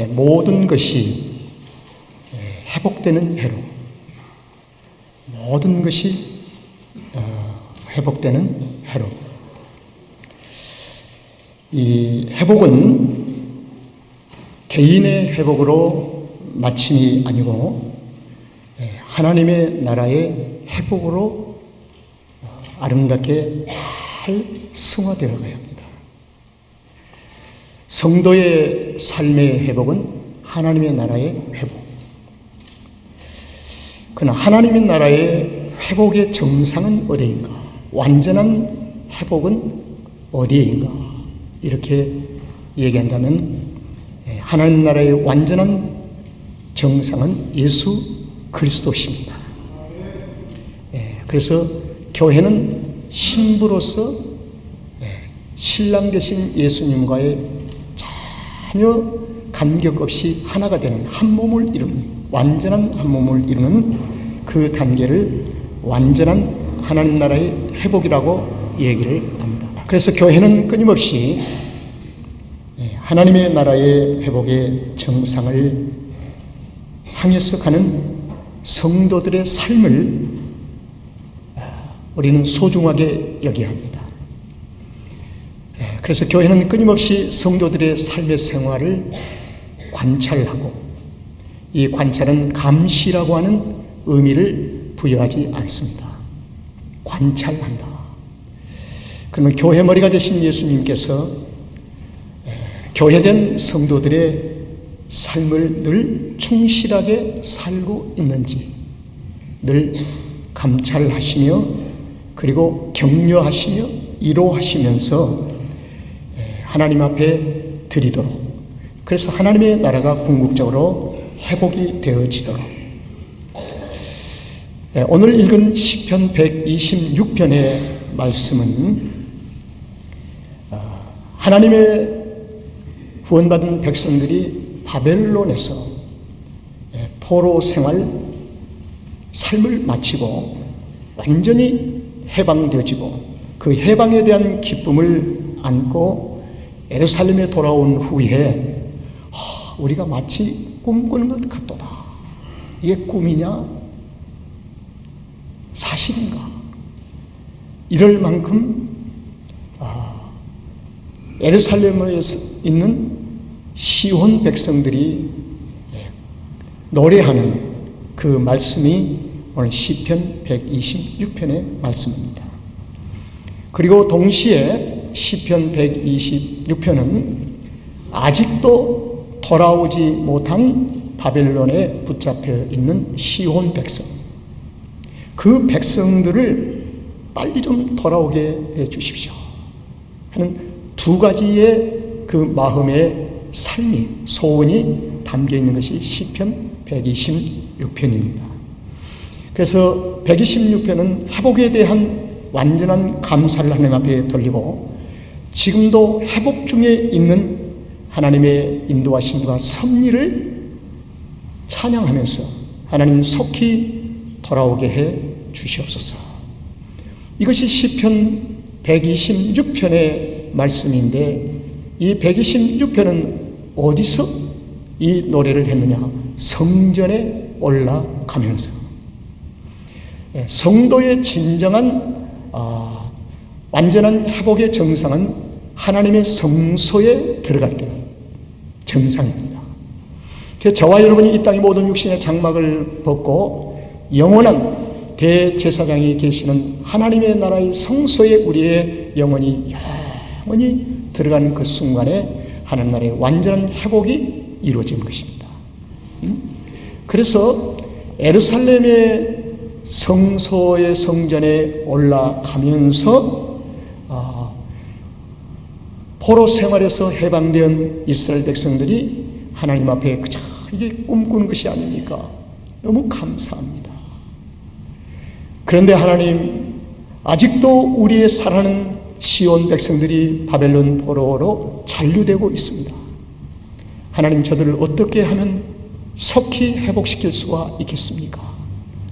모든 것이 회복되는 해로, 모든 것이 회복되는 해로. 이 회복은 개인의 회복으로 마침이 아니고 하나님의 나라의 회복으로 아름답게 잘 승화되어 가야 합니다. 성도의 삶의 회복은 하나님의 나라의 회복. 그러나 하나님의 나라의 회복의 정상은 어디인가? 완전한 회복은 어디인가? 이렇게 얘기한다면 하나님 나라의 완전한 정상은 예수 그리스도십니다. 그래서 교회는 신부로서 신랑 되신 예수님과의 전혀 간격 없이 하나가 되는 한 몸을 이루는, 완전한 한 몸을 이루는 그 단계를 완전한 하나님 나라의 회복이라고 얘기를 합니다. 그래서 교회는 끊임없이 하나님의 나라의 회복의 정상을 향해서 가는 성도들의 삶을 우리는 소중하게 여겨야 합니다. 그래서 교회는 끊임없이 성도들의 삶의 생활을 관찰하고, 이 관찰은 감시라고 하는 의미를 부여하지 않습니다. 관찰한다. 그러면 교회 머리가 되신 예수님께서 교회된 성도들의 삶을 늘 충실하게 살고 있는지 늘 감찰하시며, 그리고 격려하시며 위로하시면서 하나님 앞에 드리도록, 그래서 하나님의 나라가 궁극적으로 회복이 되어지도록. 오늘 읽은 시편 126편의 말씀은 하나님의 구원받은 백성들이 바벨론에서 포로 생활 삶을 마치고 완전히 해방되어지고, 그 해방에 대한 기쁨을 안고 예루살렘에 돌아온 후에 우리가 마치 꿈꾸는 것 같도다. 이게 꿈이냐? 사실인가? 이럴 만큼 예루살렘에 있는 시온 백성들이 노래하는 그 말씀이 오늘 시편 126편의 말씀입니다. 그리고 동시에 시편 126편은 아직도 돌아오지 못한 바벨론에 붙잡혀 있는 시온 백성, 그 백성들을 빨리 좀 돌아오게 해 주십시오 하는 두 가지의 그 마음의 삶이, 소원이 담겨 있는 것이 시편 126편입니다. 그래서 126편은 회복에 대한 완전한 감사를 하나님 앞에 돌리고, 지금도 회복 중에 있는 하나님의 인도하심과 섭리를 찬양하면서 하나님 속히 돌아오게 해 주시옵소서. 이것이 시편 126편의 말씀인데, 이 126편은 어디서 이 노래를 했느냐? 성전에 올라가면서. 성도의 진정한 완전한 회복의 정상은 하나님의 성소에 들어갈 때 정상입니다. 그래서 저와 여러분이 이 땅의 모든 육신의 장막을 벗고 영원한 대제사장이 계시는 하나님의 나라의 성소에 우리의 영혼이 들어가는 그 순간에 하나님 나라의 완전한 회복이 이루어진 것입니다. 그래서 예루살렘의 성소의 성전에 올라가면서 포로 생활에서 해방된 이스라엘 백성들이 하나님 앞에 그저 이게 꿈꾸는 것이 아닙니까? 너무 감사합니다. 그런데 하나님, 아직도 우리의 사랑하는 시온 백성들이 바벨론 포로로 잔류되고 있습니다. 하나님, 저들을 어떻게 하면 속히 회복시킬 수가 있겠습니까?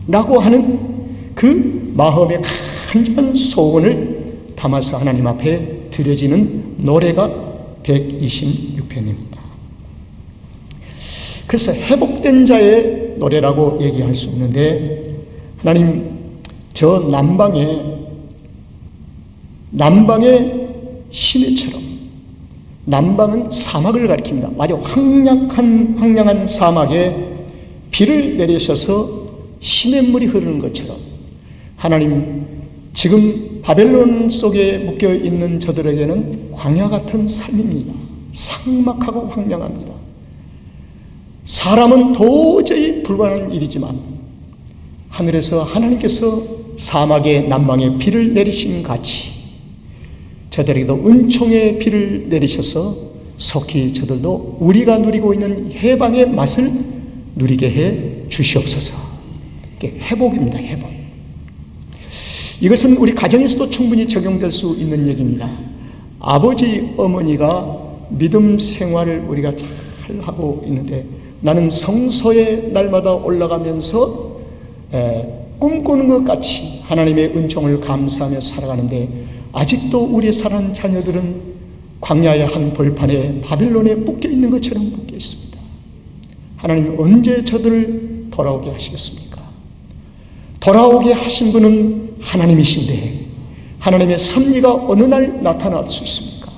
라고 하는 그 마음의 간절한 소원을 담아서 하나님 앞에 드려지는 노래가 126편입니다. 그래서 회복된 자의 노래라고 얘기할 수 있는데, 하나님, 저 남방의 시내처럼, 남방은 사막을 가리킵니다. 아주 황량한 사막에 비를 내리셔서 시냇물이 흐르는 것처럼, 하나님, 지금 바벨론 속에 묶여 있는 저들에게는 광야 같은 삶입니다. 삭막하고 황량합니다. 사람은 도저히 불가능한 일이지만 하늘에서 하나님께서 사막의 남방에 비를 내리신 같이 저들에게도 은총의 비를 내리셔서 속히 저들도 우리가 누리고 있는 해방의 맛을 누리게 해 주시옵소서. 이게 회복입니다. 회복. 이것은 우리 가정에서도 충분히 적용될 수 있는 얘기입니다. 아버지, 어머니가 믿음 생활을 우리가 잘 하고 있는데, 나는 성소에 날마다 올라가면서 꿈꾸는 것 같이 하나님의 은총을 감사하며 살아가는데, 아직도 우리의 사랑하는 자녀들은 광야의 한 벌판에 바빌론에 묶여 있는 것처럼 묶여 있습니다. 하나님, 언제 저들을 돌아오게 하시겠습니까? 돌아오게 하신 분은 하나님이신데 하나님의 섭리가 어느 날 나타날 수 있습니까?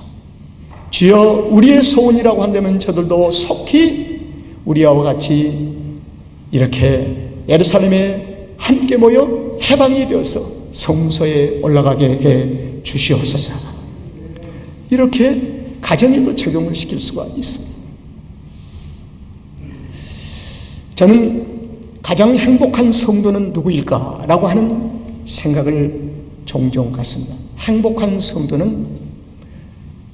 주여, 우리의 소원이라고 한다면 저들도 속히 우리와 같이 이렇게 예루살렘에 함께 모여 해방이 되어서 성소에 올라가게 해 주시옵소서. 이렇게 가정에도 적용을 시킬 수가 있습니다. 저는 가장 행복한 성도는 누구일까라고 하는 생각을 종종 갖습니다. 행복한 성도는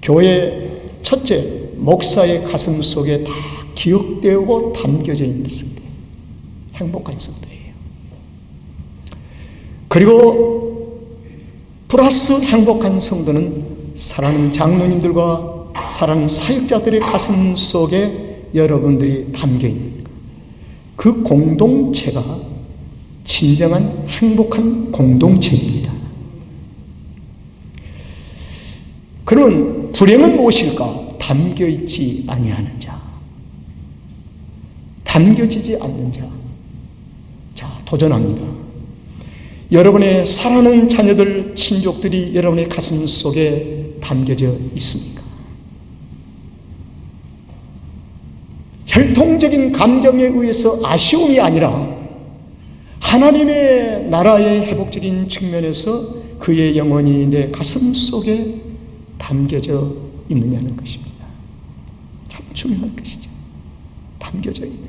교회 첫째 목사의 가슴 속에 다 기억되고 담겨져 있는 성도, 행복한 성도예요. 그리고 플러스 행복한 성도는 사랑하는 장로님들과 사랑하는 사역자들의 가슴 속에 여러분들이 담겨 있는 그 공동체가 진정한 행복한 공동체입니다. 그러면 불행은 무엇일까? 담겨있지 아니하는 자, 담겨지지 않는 자. 자, 도전합니다. 여러분의 사랑하는 자녀들, 친족들이 여러분의 가슴 속에 담겨져 있습니까? 혈통적인 감정에 의해서 아쉬움이 아니라 하나님의 나라의 회복적인 측면에서 그의 영혼이 내 가슴 속에 담겨져 있느냐는 것입니다. 참 중요한 것이죠. 담겨져 있느냐.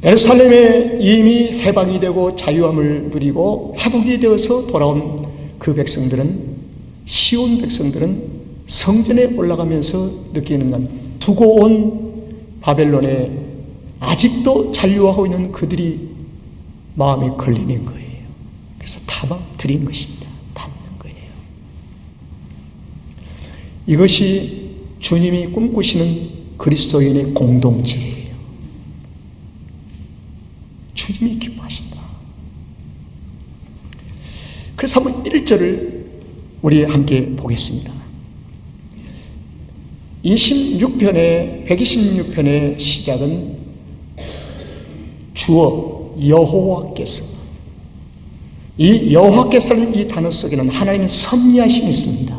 예루살렘에 이미 해방이 되고 자유함을 누리고 회복이 되어서 돌아온 그 백성들은, 시온 백성들은 성전에 올라가면서 느끼는 건 두고 온 바벨론에 아직도 잔류하고 있는 그들이 마음에 걸리는 거예요. 그래서 담아드린 것입니다. 담는 거예요. 이것이 주님이 꿈꾸시는 그리스도인의 공동체예요. 주님이 기뻐하신다. 그래서 한번 1절을 우리 함께 보겠습니다. 126편의 시작은 주어 여호와께서, 이 여호와께서는 이 단어 속에는 하나님의 섭리하심이 있습니다.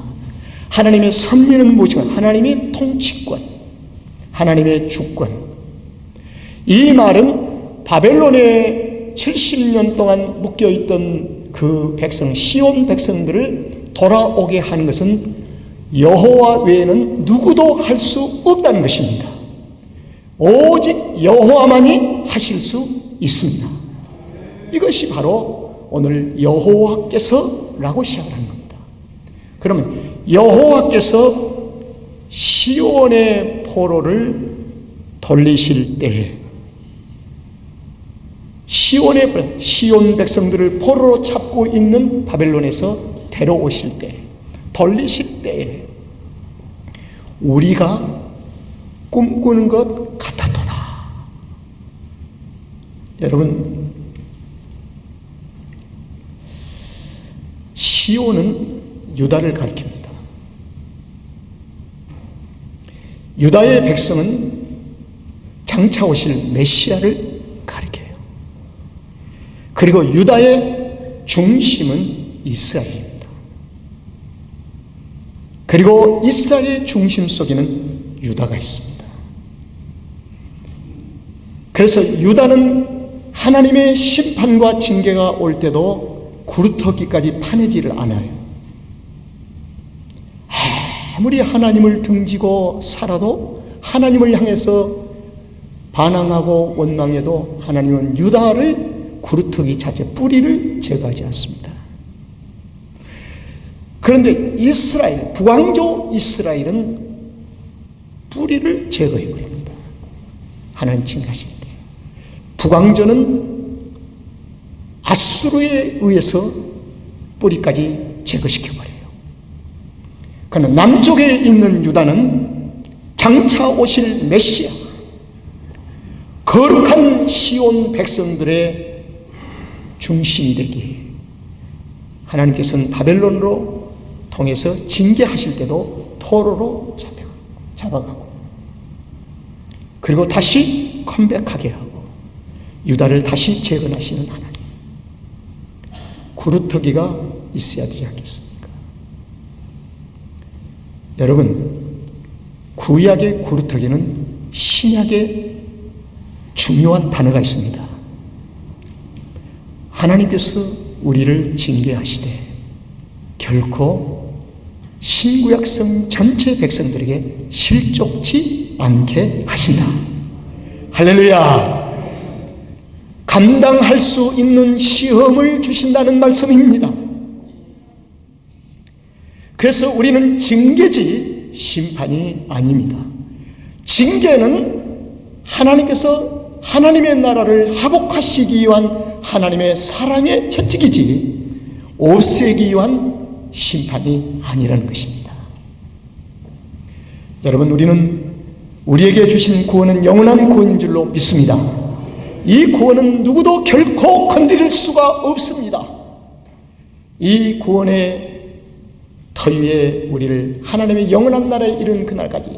하나님의 섭리는 무엇인가? 하나님의 통치권, 하나님의 주권. 이 말은 바벨론에 70년 동안 묶여있던 그 백성, 시온 백성들을 돌아오게 하는 것은 여호와 외에는 누구도 할 수 없다는 것입니다. 오직 여호와만이 하실 수 있습니다. 이것이 바로 오늘 여호와께서라고 시작을 하는 겁니다. 그러면 여호와께서 시온의 포로를 돌리실 때에, 시온 백성들을 포로로 잡고 있는 바벨론에서 데려오실 때, 돌리실 때에 우리가 꿈꾸는 것 같았도다. 여러분, 시온은 유다를 가리킵니다. 유다의 백성은 장차 오실 메시아를 가리켜요. 그리고 유다의 중심은 이스라엘입니다. 그리고 이스라엘의 중심 속에는 유다가 있습니다. 그래서 유다는 하나님의 심판과 징계가 올 때도 구루터기까지 파내지를 않아요. 아무리 하나님을 등지고 살아도, 하나님을 향해서 반항하고 원망해도 하나님은 유다를 구루터기 자체 뿌리를 제거하지 않습니다. 그런데 이스라엘, 북왕조 이스라엘은 뿌리를 제거해버립니다. 하나님 징계하실 때. 북왕조는 아수르에 의해서 뿌리까지 제거시켜버려요. 그러나 남쪽에 있는 유다는 장차 오실 메시아, 거룩한 시온 백성들의 중심이 되기에 하나님께서는 바벨론으로 통해서 징계하실 때도 포로로 잡아가고, 그리고 다시 컴백하게 하고 유다를 다시 재건하시는 하나님, 구루터기가 있어야 되지 않겠습니까? 여러분, 구약의 구루터기는 신약의 중요한 단어가 있습니다. 하나님께서 우리를 징계하시되 결코 신구약성 전체 백성들에게 실족지 않게 하신다. 할렐루야! 감당할 수 있는 시험을 주신다는 말씀입니다. 그래서 우리는 징계지 심판이 아닙니다. 징계는 하나님께서 하나님의 나라를 회복하시기 위한 하나님의 사랑의 채찍이지 없애기 위한 심판이 아니라는 것입니다. 여러분, 우리는 우리에게 주신 구원은 영원한 구원인 줄로 믿습니다. 이 구원은 누구도 결코 건드릴 수가 없습니다. 이 구원의 터 위에 우리를 하나님의 영원한 나라에 이른 그날까지,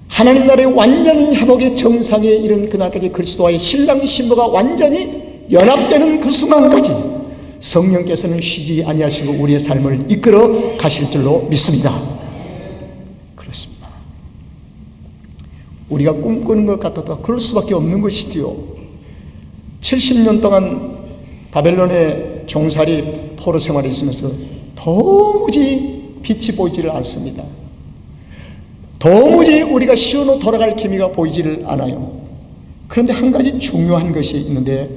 하나님 나라의 완전 회복의 정상에 이른 그날까지, 그리스도와의 신랑 신부가 완전히 연합되는 그 순간까지 성령께서는 쉬지 아니하시고 우리의 삶을 이끌어 가실 줄로 믿습니다. 그렇습니다. 우리가 꿈꾸는 것 같아도 그럴 수밖에 없는 것이지요. 70년 동안 바벨론의 종살이 포로 생활에 있으면서 도무지 빛이 보이지를 않습니다. 도무지 우리가 시온으로 돌아갈 기미가 보이지를 않아요. 그런데 한 가지 중요한 것이 있는데,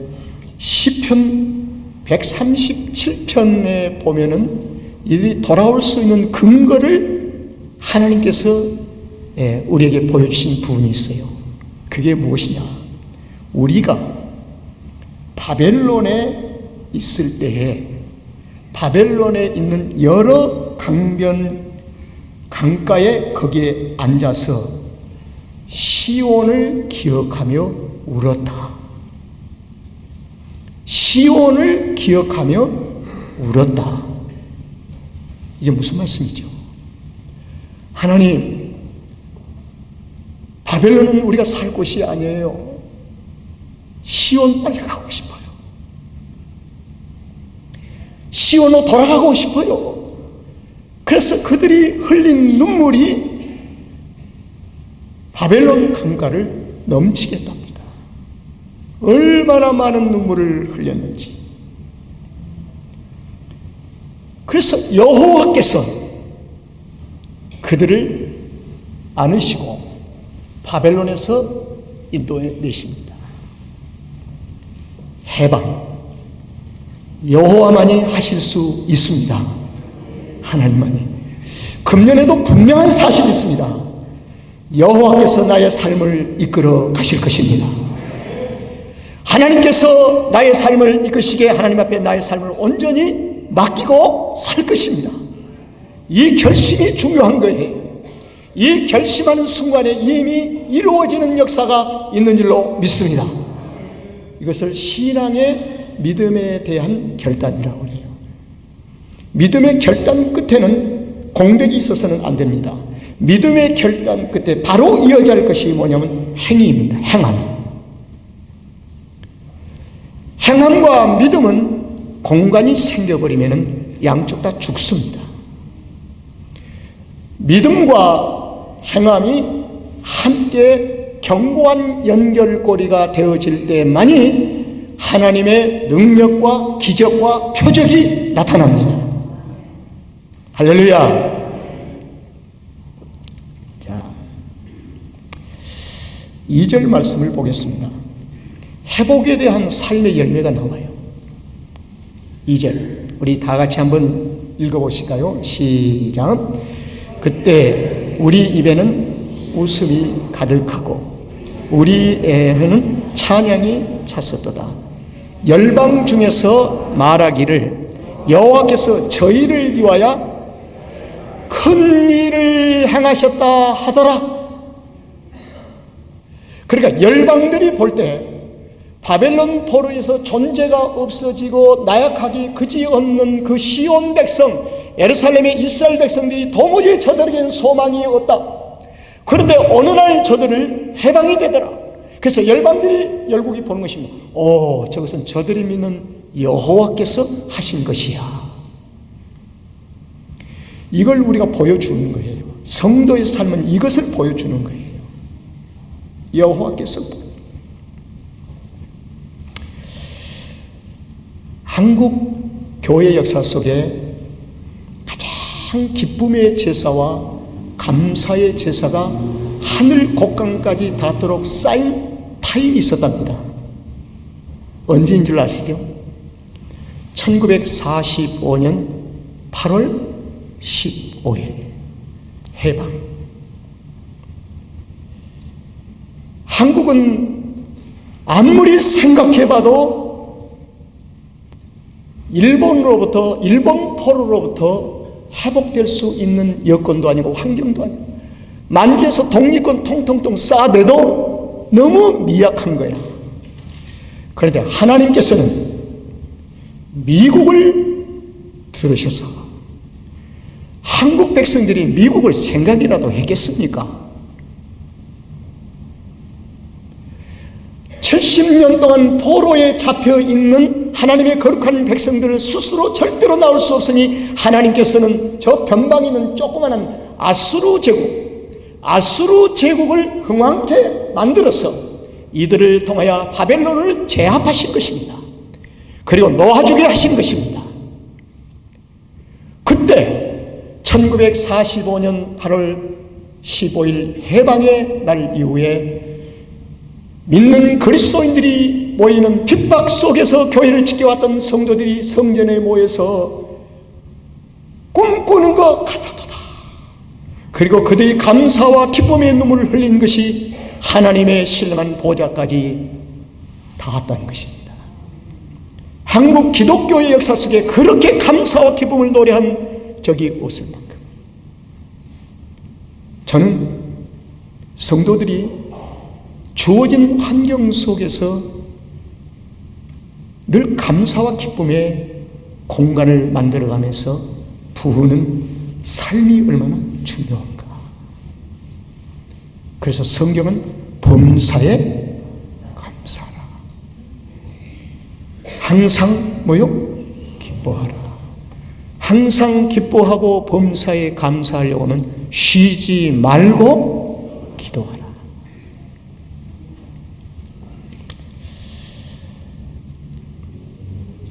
시편 137편에 보면은 이 돌아올 수 있는 근거를 하나님께서 우리에게 보여주신 부분이 있어요. 그게 무엇이냐? 우리가 바벨론에 있을 때에 바벨론에 있는 여러 강가에 거기에 앉아서 시온을 기억하며 울었다. 시온을 기억하며 울었다. 이게 무슨 말씀이죠? 하나님, 바벨론은 우리가 살 곳이 아니에요. 시온 빨리 가고 싶어요. 시온으로 돌아가고 싶어요. 그래서 그들이 흘린 눈물이 바벨론 강가를 넘치게 했답니다. 얼마나 많은 눈물을 흘렸는지. 그래서 여호와께서 그들을 안으시고 바벨론에서 인도해 내십니다. 해방, 여호와만이 하실 수 있습니다. 하나님만이. 금년에도 분명한 사실이 있습니다. 여호와께서 나의 삶을 이끌어 가실 것입니다. 하나님께서 나의 삶을 이끄시기에 하나님 앞에 나의 삶을 온전히 맡기고 살 것입니다. 이 결심이 중요한 거예요. 이 결심하는 순간에 이미 이루어지는 역사가 있는 줄로 믿습니다. 이것을 신앙의 믿음에 대한 결단이라고 해요. 믿음의 결단 끝에는 공백이 있어서는 안 됩니다. 믿음의 결단 끝에 바로 이어져야 할 것이 뭐냐면 행위입니다. 행함과 믿음은 공간이 생겨버리면 양쪽 다 죽습니다. 믿음과 행함이 함께 견고한 연결고리가 되어질 때만이 하나님의 능력과 기적과 표적이 나타납니다. 할렐루야. 자, 2절 말씀을 보겠습니다. 회복에 대한 삶의 열매가 나와요. 2절 우리 다 같이 한번 읽어보실까요? 시작. 그때 우리 입에는 웃음이 가득하고 우리 애에는 찬양이 찼었도다. 열방 중에서 말하기를 여호와께서 저희를 위하여 큰 일을 행하셨다 하더라. 그러니까 열방들이 볼 때 바벨론 포로에서 존재가 없어지고 나약하기 그지없는 그 시온 백성, 예루살렘의 이스라엘 백성들이 도무지 저들에게는 소망이 없다. 그런데 어느 날 저들을 해방이 되더라. 그래서 열방들이 열국이 보는 것입니다. 저것은 저들이 믿는 여호와께서 하신 것이야. 이걸 우리가 보여주는 거예요. 성도의 삶은 이것을 보여주는 거예요. 여호와께서. 한국 교회 역사 속에 가장 기쁨의 제사와 감사의 제사가 하늘 곡간까지 닿도록 쌓인 타임이 있었답니다. 언제인 줄 아시죠? 1945년 8월 15일 해방. 한국은 아무리 생각해봐도 일본 포로로부터 회복될 수 있는 여건도 아니고 환경도 아니고 만주에서 독립군 통통통 쌓아내도 너무 미약한 거야. 그런데 하나님께서는 미국을 들으셔서 한국 백성들이 미국을 생각이라도 했겠습니까? 70년 동안 포로에 잡혀있는 하나님의 거룩한 백성들을 스스로 절대로 나올 수 없으니 하나님께서는 저 변방에 있는 조그마한 아수르 제국을 흥왕케 만들어서 이들을 통하여 바벨론을 제압하신 것입니다. 그리고 놓아주게 하신 것입니다. 그때 1945년 8월 15일 해방의 날 이후에 믿는 그리스도인들이 모이는 핍박 속에서 교회를 지켜왔던 성도들이 성전에 모여서 꿈꾸는 것 같았도다. 그리고 그들이 감사와 기쁨의 눈물을 흘린 것이 하나님의 신령한 보좌까지 닿았다는 것입니다. 한국 기독교의 역사 속에 그렇게 감사와 기쁨을 노래한 적이 없을 만큼 저는 성도들이 주어진 환경 속에서 늘 감사와 기쁨의 공간을 만들어가면서 부르는 삶이 얼마나 중요한가. 그래서 성경은 범사에 감사하라. 항상 기뻐하라. 항상 기뻐하고 범사에 감사하려고 하면 쉬지 말고 기도하라.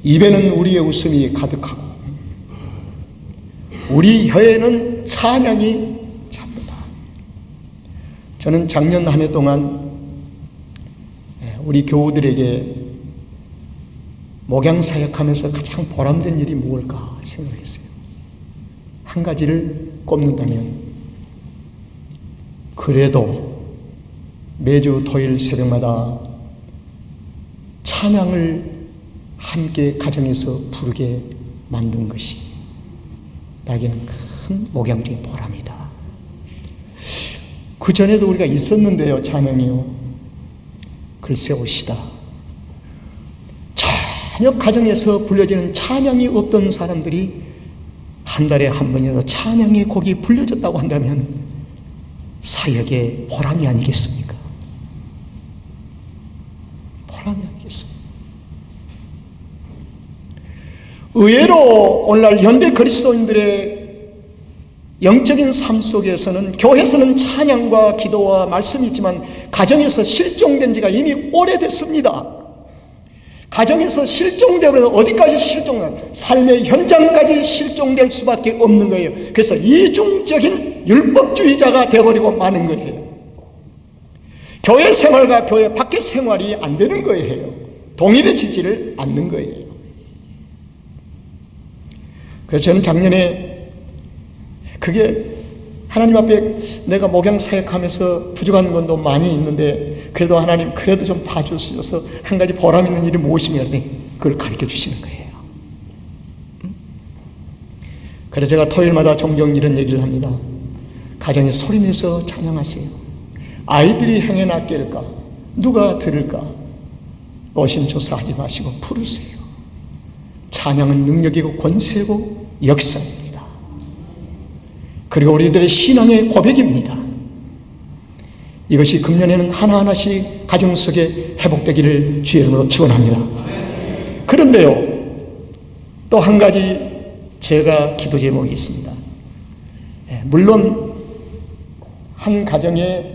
입에는 우리의 웃음이 가득하고 우리 혀에는 찬양이 찼도다. 저는 작년 한 해 동안 우리 교우들에게 목양 사역하면서 가장 보람된 일이 무엇일까 생각했어요. 한 가지를 꼽는다면 그래도 매주 토요일 새벽마다 찬양을 함께 가정에서 부르게 만든 것이 나에게는 큰 목양적인 보람이다. 그 전에도 우리가 있었는데요, 찬양이요. 글쎄 옵시다. 전혀 가정에서 불려지는 찬양이 없던 사람들이 한 달에 한 번이라도 찬양의 곡이 불려졌다고 한다면 사역의 보람이 아니겠습니까? 보람이 아니겠습니까? 의외로 오늘날 현대 그리스도인들의 영적인 삶 속에서는, 교회에서는 찬양과 기도와 말씀이 있지만 가정에서 실종된 지가 이미 오래됐습니다. 가정에서 실종되면 어디까지 실종나? 삶의 현장까지 실종될 수밖에 없는 거예요. 그래서 이중적인 율법주의자가 되어버리고 마는 거예요. 교회 생활과 교회 밖의 생활이 안 되는 거예요. 동일해지지를 않는 거예요. 그래서 저는 작년에 그게 하나님 앞에 내가 목양 사역하면서 부족한 건도 많이 있는데 그래도 하나님 그래도 좀 봐주셔서 한 가지 보람 있는 일이 무엇이면 그걸 가르쳐 주시는 거예요. 그래서 제가 토요일마다 종종 이런 얘기를 합니다. 가정에 소리내서 찬양하세요. 아이들이 행해나 깰까? 누가 들을까? 노심초사하지 마시고 부르세요. 찬양은 능력이고 권세고 역사입니다. 그리고 우리들의 신앙의 고백입니다. 이것이 금년에는 하나하나씩 가정 속에 회복되기를 주의 이름으로 축원합니다. 그런데요, 또 한 가지 제가 기도 제목이 있습니다. 물론 한 가정에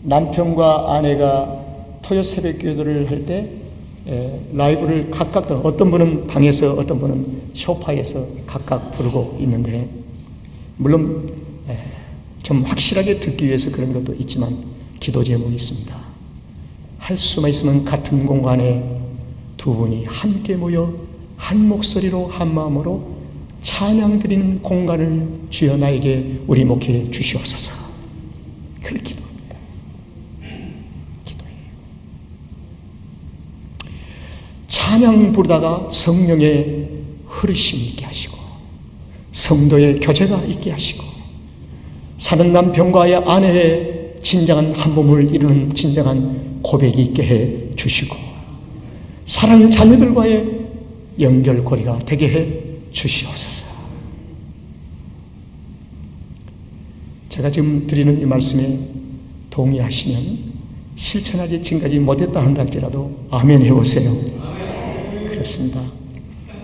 남편과 아내가 토요 새벽 기도를 할 때 라이브를 각각, 어떤 분은 방에서 어떤 분은 소파에서 각각 부르고 있는데, 물론 좀 확실하게 듣기 위해서 그런 것도 있지만 기도 제목이 있습니다. 할 수만 있으면 같은 공간에 두 분이 함께 모여 한 목소리로 한 마음으로 찬양 드리는 공간을 주여 나에게 우리 목회해 주시옵소서. 그렇게 기도합니다. 기도해요. 찬양 부르다가 성령의 흐르심이 있게 하시고 성도의 교제가 있게 하시고 사는 남편과의 아내의 진정한 한 몸을 이루는 진정한 고백이 있게 해 주시고 사랑하는 자녀들과의 연결고리가 되게 해 주시옵소서. 제가 지금 드리는 이 말씀에 동의하시면 실천하지 지금까지 못했다 한다 할지라도 아멘 해보세요. 그렇습니다.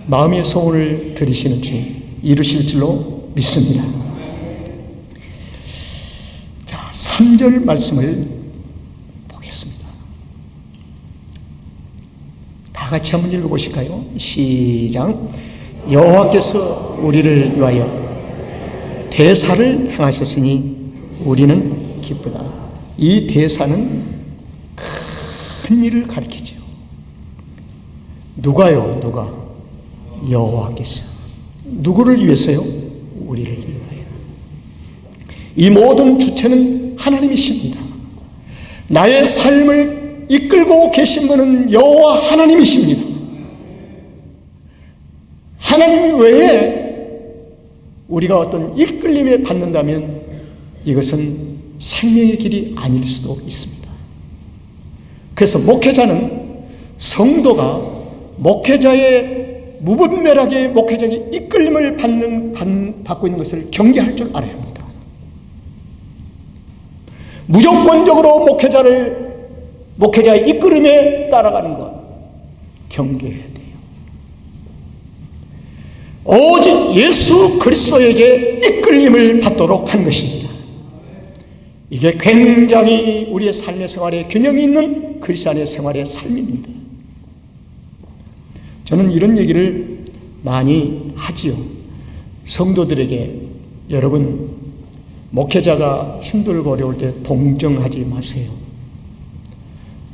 마음의 소원을 들으시는 주님 이루실 줄로 믿습니다. 자, 3절 말씀을 보겠습니다. 다 같이 한번 읽어보실까요? 시작. 여호와께서 우리를 위하여 대사를 행하셨으니 우리는 기쁘다. 이 대사는 큰 일을 가리키죠. 누가요? 누가? 여호와께서. 누구를 위해서요? 우리를 위하여. 이 모든 주체는 하나님이십니다. 나의 삶을 이끌고 계신 분은 여호와 하나님이십니다. 하나님 외에 우리가 어떤 이끌림에 받는다면 이것은 생명의 길이 아닐 수도 있습니다. 그래서 목회자는 성도가 목회자의 무분별하게 목회자의 이끌림을 받고 있는 것을 경계할 줄 알아야 합니다. 무조건적으로 목회자의 이끌림에 따라가는 것 경계해야 돼요. 오직 예수 그리스도에게 이끌림을 받도록 한 것입니다. 이게 굉장히 우리의 삶의 생활에 균형이 있는 그리스도인의 생활의 삶입니다. 저는 이런 얘기를 많이 하지요. 성도들에게 여러분 목회자가 힘들고 어려울 때 동정하지 마세요.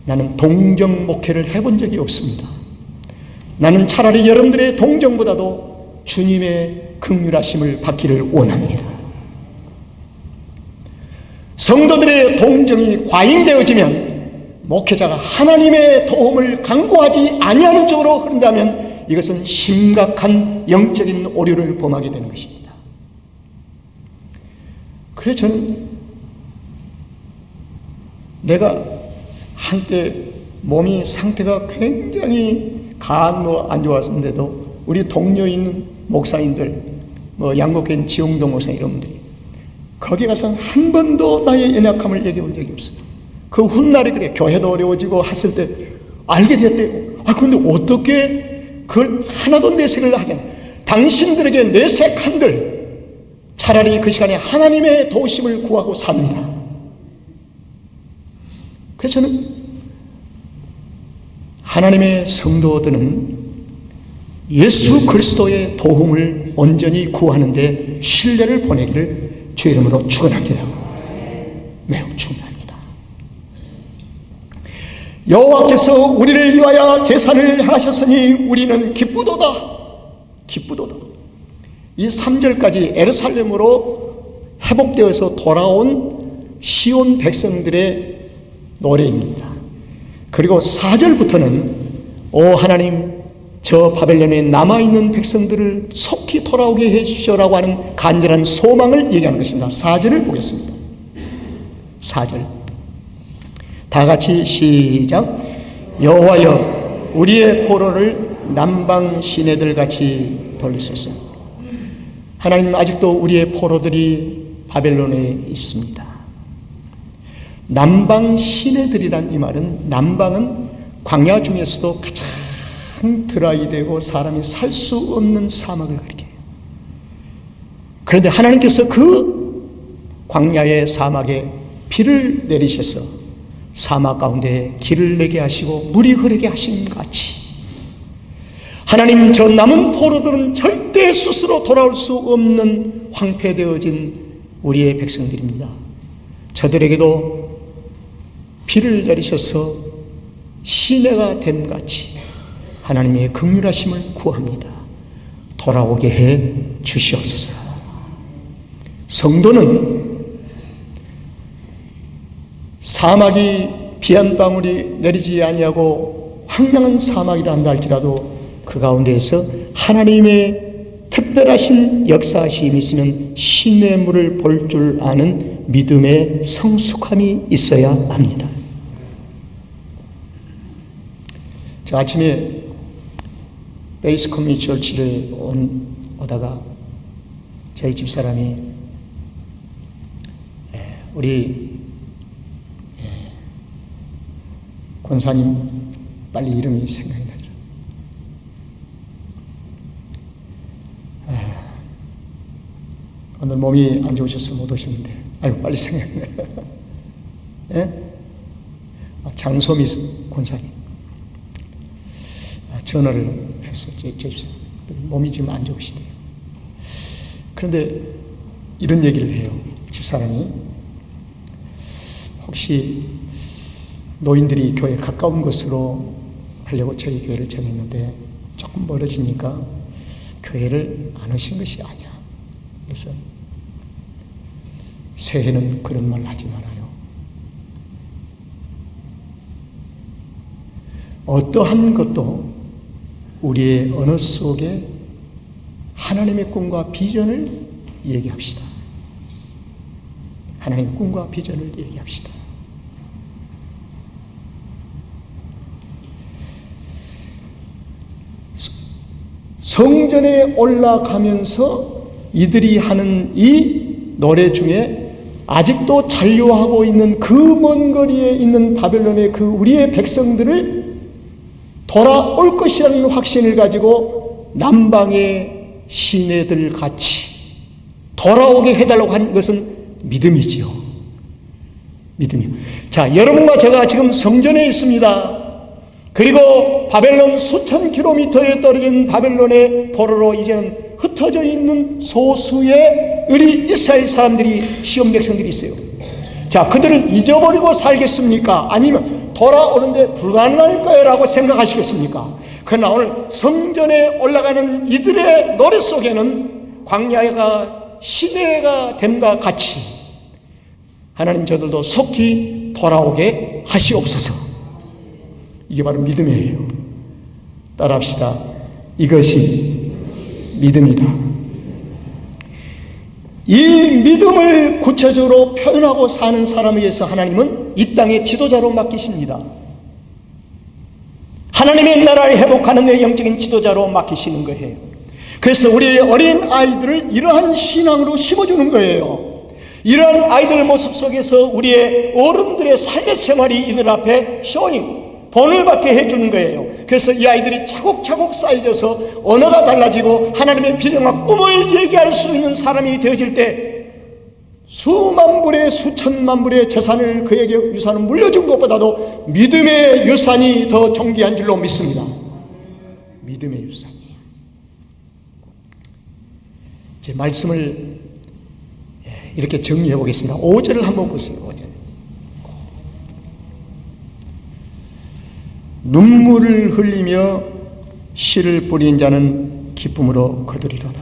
나는 동정 목회를 해본 적이 없습니다. 나는 차라리 여러분들의 동정보다도 주님의 긍휼하심을 받기를 원합니다. 성도들의 동정이 과잉되어지면 목회자가 하나님의 도움을 간구하지 아니하는 쪽으로 흐른다면 이것은 심각한 영적인 오류를 범하게 되는 것입니다. 그래서 저는 내가 한때 몸이 상태가 굉장히 안 좋았는데도 우리 동료에 있는 목사님들 양곡교인 지용동 목사 이런 분들이 거기 가서 한 번도 나의 연약함을 얘기해 본 적이 없어요. 그 훗날에 그래 교회도 어려워지고 했을 때 알게 되었대요. 근데 어떻게 그걸 하나도 내색을 하게 당신들에게 내색한들 차라리 그 시간에 하나님의 도우심을 구하고 삽니다. 그래서 저는 하나님의 성도들은 예수 그리스도의 도움을 온전히 구하는 데 신뢰를 보내기를 주의 이름으로 축원합니다. 매우 중요합니다. 여호와께서 우리를 위하여 대산을 향하셨으니 우리는 기쁘도다. 기쁘도다. 이 3절까지 예루살렘으로 회복되어서 돌아온 시온 백성들의 노래입니다. 그리고 4절부터는 오 하나님 저 바벨론에 남아있는 백성들을 속히 돌아오게 해주시오라고 하는 간절한 소망을 얘기하는 것입니다. 4절을 보겠습니다. 4절 다 같이 시작. 여호와여 우리의 포로를 남방 시내들같이 돌리소서. 하나님 아직도 우리의 포로들이 바벨론에 있습니다. 남방 시내들이란 이 말은 남방은 광야 중에서도 가장 드라이되고 사람이 살 수 없는 사막을 가리켜요. 그런데 하나님께서 그 광야의 사막에 비를 내리셔서 사막 가운데 길을 내게 하시고 물이 흐르게 하신 것 같이 하나님 저 남은 포로들은 절대 스스로 돌아올 수 없는 황폐되어진 우리의 백성들입니다. 저들에게도 비를 내리셔서 시내가 됨같이 하나님의 긍휼하심을 구합니다. 돌아오게 해 주시옵소서. 성도는 사막이 비 한 방울이 내리지 아니하고 황량한 사막이라 한다 할지라도 그 가운데에서 하나님의 특별하신 역사하심이 있으면 시냇물을 볼 줄 아는 믿음의 성숙함이 있어야 합니다. 저 아침에 베이스 커뮤니티 철치를 오다가 저희 집사람이 우리 권사님 빨리 이름이 생각이 나죠. 오늘 몸이 안 좋으셔서 못 오셨는데 아이고 빨리 생각이 나요. 장소미 권사님 전화를 했어요. 제 집사람 몸이 지금 안 좋으시대요. 그런데 이런 얘기를 해요. 집사람이 혹시 노인들이 교회 가까운 곳으로 하려고 저희 교회를 정했는데 조금 멀어지니까 교회를 안 오신 것이 아니야. 그래서 새해는 그런 말 하지 말아요. 어떠한 것도 우리의 언어 속에 하나님의 꿈과 비전을 얘기합시다. 하나님의 꿈과 비전을 얘기합시다. 성전에 올라가면서 이들이 하는 이 노래 중에 아직도 잔류하고 있는 그 먼 거리에 있는 바벨론의 그 우리의 백성들을 돌아올 것이라는 확신을 가지고 남방의 시내들 같이 돌아오게 해달라고 하는 것은 믿음이지요. 믿음이요. 자, 여러분과 제가 지금 성전에 있습니다. 그리고 바벨론 수천 킬로미터에 떨어진 바벨론의 포로로 이제는 흩어져 있는 소수의 우리 이스라엘 사람들이 시온 백성들이 있어요. 자, 그들을 잊어버리고 살겠습니까? 아니면 돌아오는데 불가능할까요? 라고 생각하시겠습니까? 그러나 오늘 성전에 올라가는 이들의 노래 속에는 광야가 시내가 됨과 같이 하나님 저들도 속히 돌아오게 하시옵소서. 이게 바로 믿음이에요. 따라합시다. 이것이 믿음이다. 이 믿음을 구체적으로 표현하고 사는 사람에 의해서 하나님은 이 땅의 지도자로 맡기십니다. 하나님의 나라를 회복하는 데 영적인 지도자로 맡기시는 거예요. 그래서 우리 어린 아이들을 이러한 신앙으로 심어주는 거예요. 이러한 아이들 모습 속에서 우리의 어른들의 삶의 생활이 이들 앞에 본을 받게 해주는 거예요. 그래서 이 아이들이 차곡차곡 쌓여져서 언어가 달라지고 하나님의 비전과 꿈을 얘기할 수 있는 사람이 되어질 때 수만 불의 수천만 불의 재산을 그에게 유산을 물려준 것보다도 믿음의 유산이 더 존귀한 줄로 믿습니다. 믿음의 유산이에요. 제 말씀을 이렇게 정리해 보겠습니다. 5절을 한번 보세요. 5절. 눈물을 흘리며 씨를 뿌린 자는 기쁨으로 거두리로다.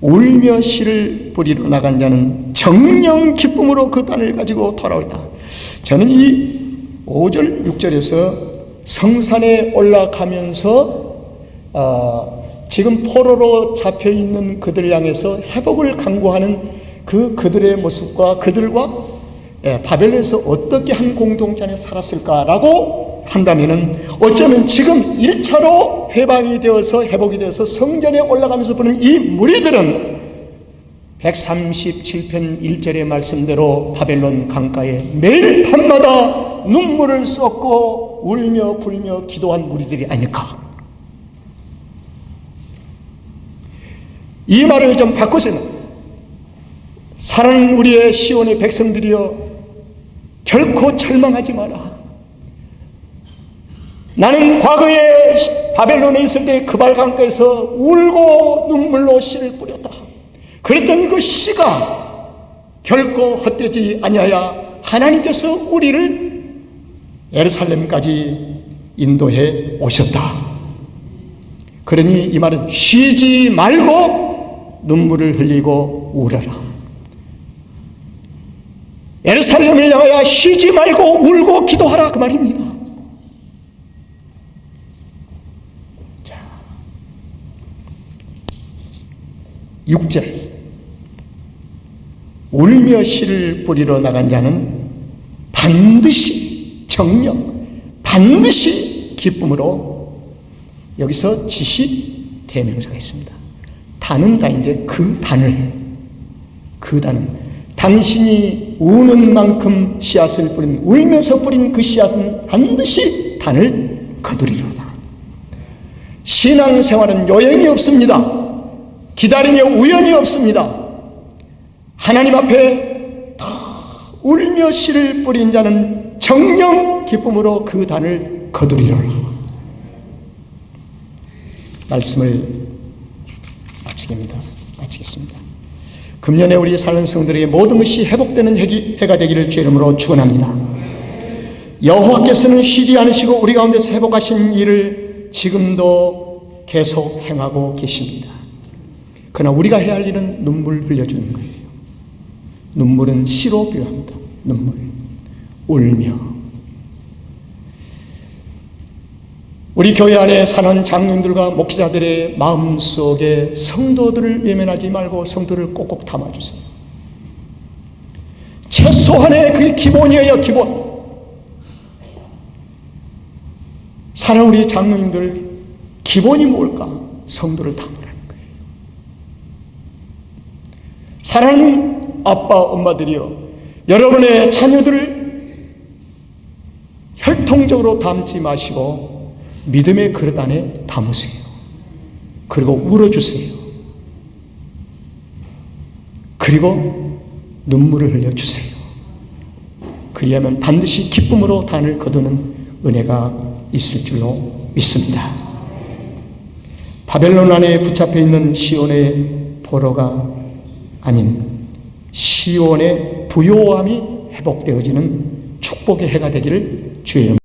울며 씨를 뿌리러 나간 자는 정령 기쁨으로 그 땅을 가지고 돌아오리다. 저는 이 5절 6절에서 성산에 올라가면서 지금 포로로 잡혀있는 그들을 향해서 회복을 강구하는 그들의 모습과 그들과 바벨론에서 어떻게 한 공동체 안에 살았을까라고 한다면은 어쩌면 지금 1차로 회복이 되어서 성전에 올라가면서 보는 이 무리들은 137편 1절의 말씀대로 바벨론 강가에 매일 밤마다 눈물을 쏟고 울며 불며 기도한 무리들이 아닐까. 이 말을 좀 바꾸세요. 사랑하는 우리의 시온의 백성들이여, 결코 절망하지 마라. 나는 과거에 바벨론에 있을 때 그발 강가에서 울고 눈물로 씨를 뿌렸다. 그랬더니 그 씨가 결코 헛되지 아니하여 하나님께서 우리를 예루살렘까지 인도해 오셨다. 그러니 이 말은 쉬지 말고 눈물을 흘리고 울어라. 예루살렘을 향하여 쉬지 말고 울고 기도하라, 그 말입니다. 자, 6절. 울며 씨를 뿌리러 나간 자는 반드시 정령, 반드시 기쁨으로, 여기서 지시 대명사가 있습니다. 단은 단인데 그 단은 당신이 우는 만큼 씨앗을 뿌린, 울면서 뿌린 그 씨앗은 반드시 단을 거두리로다. 신앙생활은 요행이 없습니다. 기다림에 우연이 없습니다. 하나님 앞에 다 울며 씨를 뿌린 자는 정령 기쁨으로 그 단을 거두리로라. 말씀을 마치겠습니다. 금년에 우리 사는 성들에게 모든 것이 회복되는 해가 되기를 주의 이름으로 축원합니다. 여호와께서는 쉬지 않으시고 우리 가운데서 회복하신 일을 지금도 계속 행하고 계십니다. 그러나 우리가 해야 할 일은 눈물 흘려주는 거예요. 눈물은 씨로 비유합니다. 눈물, 울며. 우리 교회 안에 사는 장로님들과 목회자들의 마음속에 성도들을 외면하지 말고 성도를 꼭꼭 담아주세요. 최소한의 그게 기본이에요. 기본. 사랑하는 우리 장로님들, 기본이 뭘까? 성도를 담으라는 거예요. 사랑하는 아빠 엄마들이여, 여러분의 자녀들을 혈통적으로 담지 마시고 믿음의 그릇 안에 담으세요. 그리고 울어주세요. 그리고 눈물을 흘려주세요. 그리하면 반드시 기쁨으로 단을 거두는 은혜가 있을 줄로 믿습니다. 바벨론 안에 붙잡혀 있는 시온의 포로가 아닌 시온의 부요함이 회복되어지는 축복의 해가 되기를 주의 이름으로